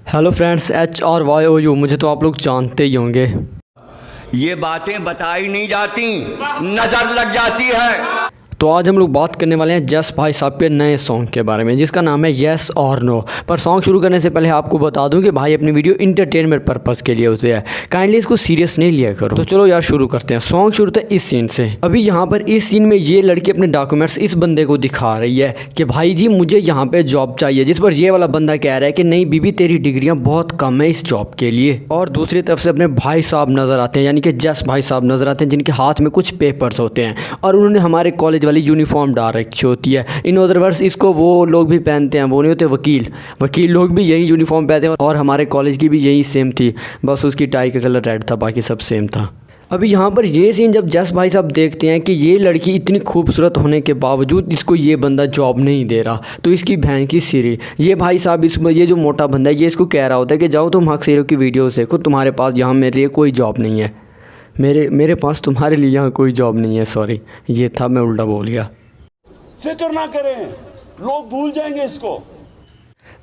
Hello friends, HRYOU मुझे तो आप लोग जानते ही होंगे। ये बातें बताई नहीं जाती, नजर लग जाती है। तो आज हम लोग बात करने वाले हैं जस भाई साहब के नए सॉन्ग के बारे में, जिसका नाम है येस और नो। पर सॉन्ग शुरू करने से पहले आपको बता दूं कि भाई अपनी वीडियो इंटरटेनमेंट पर्पस के लिए होते हैं, काइंडली इसको सीरियस नहीं लिया करो। तो चलो यार शुरू करते हैं। सॉन्ग शुरू होता है इस सीन से। अभी यहाँ पर इस सीन में ये लड़की अपने डॉक्यूमेंट्स इस बंदे को दिखा रही है कि भाई जी मुझे यहाँ पे जॉब चाहिए, जिस पर ये वाला बंदा कह रहा है कि नहीं बीबी तेरी डिग्रियाँ बहुत कम है इस जॉब के लिए। और दूसरी तरफ से अपने भाई साहब नजर आते हैं, यानी कि जस भाई साहब नजर आते हैं, जिनके हाथ में कुछ पेपर्स होते हैं और उन्होंने हमारे कॉलेज वाली यूनिफॉर्म डाल रखी होती है। इन अदर वर्ड्स इसको वो लोग भी पहनते हैं, वो नहीं होते वकील लोग भी यही यूनिफॉर्म पहनते हैं। और हमारे कॉलेज की भी यही सेम थी, बस उसकी टाई का कलर रेड था, बाकी सब सेम था। अभी यहाँ पर ये सीन जब जस भाई साहब देखते हैं कि ये लड़की इतनी खूबसूरत होने के बावजूद इसको ये बंदा जॉब नहीं दे रहा, तो इसकी बहन की सिरी ये भाई साहब ये जो मोटा बंदा है ये इसको कह रहा होता है कि जाओ तुम हक सीरो की वीडियो देखो, तुम्हारे पास यहाँ मेरे लिए कोई जॉब नहीं है, मेरे पास तुम्हारे लिए यहाँ कोई जॉब नहीं है। सॉरी, ये था, मैं उल्टा बोल गया। फिक्र ना करें, लोग भूल जाएंगे इसको।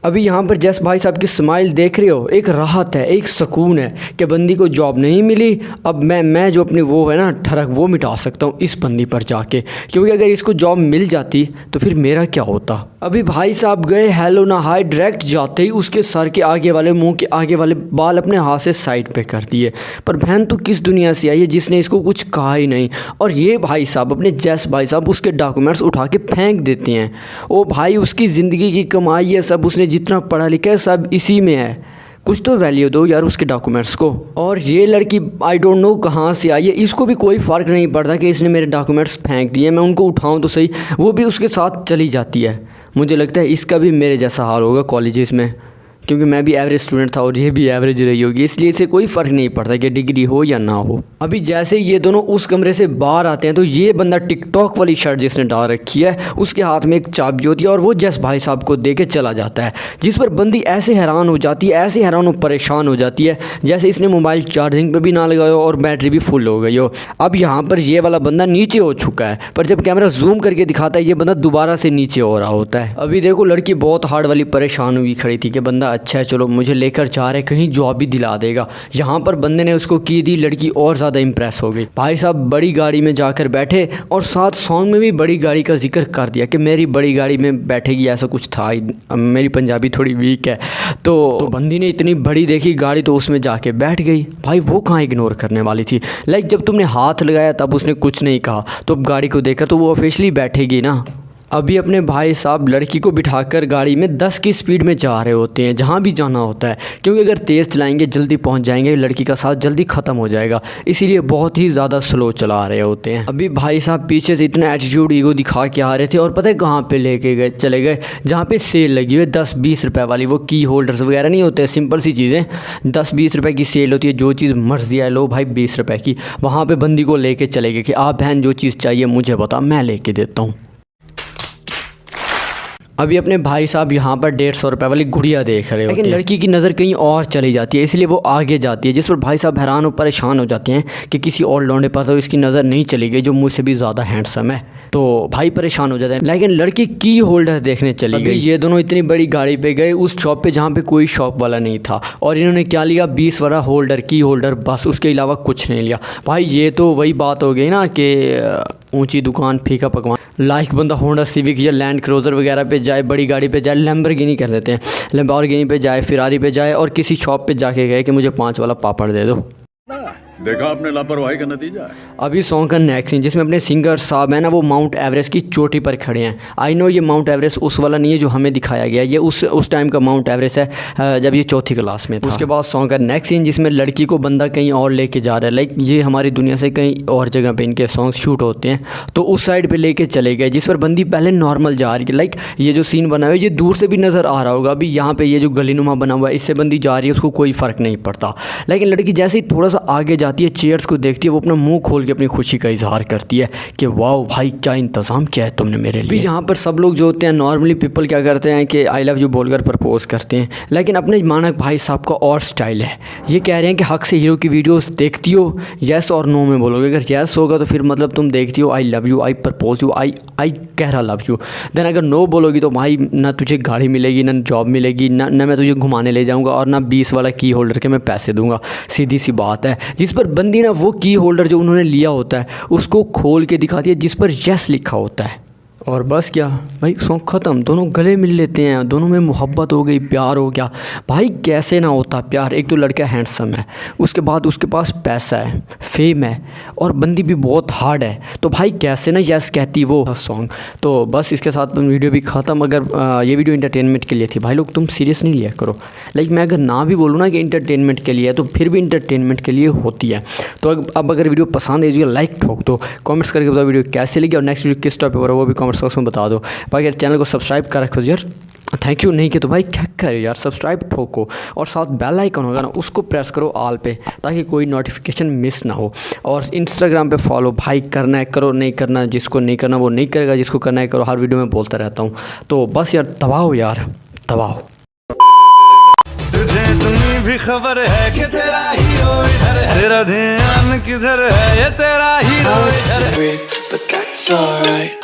अभी यहाँ पर जस भाई साहब की स्माइल देख रहे हो, एक राहत है, एक सुकून है कि बंदी को जॉब नहीं मिली, अब मैं जो अपनी वो है ना ठरक वो मिटा सकता हूँ इस बंदी पर जाके, क्योंकि अगर इसको जॉब मिल जाती तो फिर मेरा क्या होता। अभी भाई साहब गए हेलो ना हाय, डायरेक्ट जाते ही उसके सर के आगे वाले मुंह के आगे वाले बाल अपने हाथ से साइड पे कर दिए। पर बहन तो किस दुनिया से आई है जिसने इसको कुछ कहा ही नहीं। और ये भाई साहब अपने जस भाई साहब उसके डॉक्यूमेंट्स उठा के फेंक देते हैं। ओ भाई उसकी ज़िंदगी की कमाई है सब, उसने जितना पढ़ा लिखा है सब इसी में है, कुछ तो वैल्यू दो यार उसके डॉक्यूमेंट्स को। और ये लड़की आई डोंट नो कहाँ से आई है, इसको भी कोई फ़र्क नहीं पड़ता कि इसने मेरे डॉक्यूमेंट्स फेंक दिए, मैं उनको उठाऊं तो सही, वो भी उसके साथ चली जाती है। मुझे लगता है इसका भी मेरे जैसा हाल होगा कॉलेजेस में, क्योंकि मैं भी एवरेज स्टूडेंट था और ये भी एवरेज रही होगी, इसलिए इसे कोई फ़र्क नहीं पड़ता कि डिग्री हो या ना हो। अभी जैसे ये दोनों उस कमरे से बाहर आते हैं तो ये बंदा टिकटॉक वाली शर्ट जिसने डाल रखी है उसके हाथ में एक चाबी होती है और वो जस भाई साहब को दे के चला जाता है, जिस पर बंदी ऐसे हैरान हो जाती है, ऐसे हैरान और परेशान हो जाती है जैसे इसने मोबाइल चार्जिंग पर भी ना लगाया हो और बैटरी भी फुल हो गई हो। अब यहाँ पर ये वाला बंदा नीचे हो चुका है, पर जब कैमरा जूम करके दिखाता है ये बंदा दोबारा से नीचे हो रहा होता है। अभी देखो लड़की बहुत हार्ड वाली परेशान हुई खड़ी थी कि बंदा अच्छा है चलो मुझे लेकर जा रहे, कहीं जॉब भी दिला देगा। यहाँ पर बंदे ने उसको की दी, लड़की और ज़्यादा इंप्रेस हो गई। भाई साहब बड़ी गाड़ी में जाकर बैठे और साथ सॉन्ग में भी बड़ी गाड़ी का जिक्र कर दिया कि मेरी बड़ी गाड़ी में बैठेगी, ऐसा कुछ था। मेरी पंजाबी थोड़ी वीक है तो बंदी ने इतनी बड़ी देखी गाड़ी तो उसमें जाके बैठ गई। भाई वो कहाँ इग्नोर करने वाली थी, लाइक जब तुमने हाथ लगाया तब उसने कुछ नहीं कहा, तो अब गाड़ी को देखकर तो वो ऑफिशियली बैठेगी ना। अभी अपने भाई साहब लड़की को बिठाकर गाड़ी में 10 की स्पीड में जा रहे होते हैं जहाँ भी जाना होता है, क्योंकि अगर तेज़ चलाएंगे जल्दी पहुँच जाएंगे, लड़की का साथ जल्दी ख़त्म हो जाएगा, इसीलिए बहुत ही ज़्यादा स्लो चला रहे होते हैं। अभी भाई साहब पीछे से इतना एटीट्यूड ईगो दिखा के आ रहे थे और पता है कहाँ पे लेके गए, चले गए जहाँ पे सेल लगी हुई है 10-20 रुपये वाली, वो की होल्डर्स वगैरह नहीं होते, सिंपल सी चीज़ें 10-20 रुपये की सेल होती है, जो चीज़ मर्जी है लो भाई 20 रुपये की। वहाँ पर बंदी को लेके चले गए कि आप बहन जो चीज़ चाहिए मुझे बता, मैं लेके देता हूँ। अभी अपने भाई साहब यहाँ पर 150 रुपये वाली गुड़िया देख रहे होते हैं, लेकिन लड़की की नज़र कहीं और चली जाती है, इसलिए वो आगे जाती है, जिस पर भाई साहब हैरान और परेशान हो जाते हैं कि किसी और लौंडे पास तो इसकी नज़र नहीं चली गई जो मुझसे भी ज़्यादा हैंडसम है। तो भाई परेशान हो जाते हैं, लेकिन लड़की की होल्डर देखने चली गई। ये दोनों इतनी बड़ी गाड़ी पे गए उस शॉप पे जहाँ पे कोई शॉप वाला नहीं था, और इन्होंने क्या लिया 20 वाला होल्डर, की होल्डर, बस उसके अलावा कुछ नहीं लिया। भाई ये तो वही बात हो गई ना कि ऊंची दुकान फीका पकवान, लाइक बंदा होंडा सिविक या लैंड क्रूज़र वगैरह पे जाए, बड़ी गाड़ी पे जाए, लैम्बोर्गिनी कर देते हैं, लैम्बोर्गिनी पे जाए, फिरारी पे जाए और किसी शॉप पे जाके गए कि मुझे 5 वाला पापड़ दे दो। देखा आपने लापरवाही का नतीजा है। अभी सॉन्ग का नेक्स्ट सीन जिसमें अपने सिंगर साहब है ना वो माउंट एवरेस्ट की चोटी पर खड़े हैं। आई नो ये माउंट एवरेस्ट उस वाला नहीं है जो हमें दिखाया गया, ये उस टाइम का माउंट एवरेस्ट है जब ये 4th क्लास में था। उसके बाद सॉन्ग का नेक्स्ट सीन जिसमें लड़की को बंदा कहीं और लेके जा रहा है, लाइक ये हमारी दुनिया से कहीं और जगह पे इनके सॉन्ग शूट होते हैं, तो उस साइड पे लेके चले गए, जिस पर बंदी पहले नॉर्मल जा रही है, लाइक ये जो सीन बना हुआ है ये दूर से भी नज़र आ रहा होगा। अभी यहाँ पे ये जो गलीनुमा बना हुआ है इससे बंदी जा रही है, उसको कोई फ़र्क नहीं पड़ता, लेकिन लड़की जैसे ही थोड़ा सा आगे जाती है, चेयर्स को देखती है, वो अपना मुंह खोल के अपनी खुशी का इजहार करती है कि वाह भाई क्या इंतज़ाम किया है तुमने मेरे लिए। यहाँ पर सब लोग जो होते हैं नॉर्मली पीपल क्या करते हैं कि आई लव यू बोलकर प्रपोज करते हैं, लेकिन अपने मानक भाई साहब का और स्टाइल है। ये कह रहे हैं कि हक से हीरो की वीडियोस देखती हो, येस और नो में बोलोगे। अगर येस होगा तो फिर मतलब तुम देखती हो I love you, I propose you, I कह रहा लव यू। देन अगर नो बोलोगी तो भाई ना तुझे गाड़ी मिलेगी, ना जॉब मिलेगी, ना मैं तुझे घुमाने ले जाऊँगा, और ना 20 वाला की होल्डर के मैं पैसे दूंगा। सीधी सी बात है। जिस पर बंदी ना वो की होल्डर जो उन्होंने लिया होता है उसको खोल के दिखाती है जिस पर यस लिखा होता है, और बस क्या भाई सॉन्ग ख़त्म। दोनों गले मिल लेते हैं, दोनों में मोहब्बत हो गई, प्यार हो गया। भाई कैसे ना होता प्यार। एक तो लड़का हैंडसम है, उसके बाद उसके पास पैसा है, फेम है, और बंदी भी बहुत हार्ड है, तो भाई कैसे ना यस कहती वो सॉन्ग। तो बस इसके साथ वीडियो भी ख़त्म। अगर ये वीडियो इंटरटेनमेंट के लिए थी, भाई लोग तुम सीरियस नहीं लिया करो। लाइक मैं अगर ना भी बोलूँ ना कि इंटरटेनमेंट के लिए है, तो फिर भी इंटरटेनमेंट के लिए होती है। तो अब अगर वीडियो पसंद है लाइक ठोक दो, कमेंट्स करके बताओ वीडियो कैसे लगी, और नेक्स्ट वीडियो किस टॉपिक पर है वो भी कमेंट्स बॉक्स में बता दो। भाई अगर चैनल को सब्सक्राइब कर रखो यार, थैंक यू। नहीं कि तो भाई क्या करो यार, सब्सक्राइब ठोको, और साथ बेल आइकन होगा ना उसको प्रेस करो ऑल पे, ताकि कोई नोटिफिकेशन मिस ना हो। और इंस्टाग्राम पे फॉलो भाई करना है करो, नहीं करना जिसको नहीं करना वो नहीं करेगा, जिसको करना है करो। हर वीडियो में बोलता रहता हूँ। तो बस यार दबाओ यार दबाओ। तुझे इतनी भी खबर है कि तेरा हीरो इधर है, तेरा ध्यान किधर है, ये तेरा हीरो इधर है। But that's alright.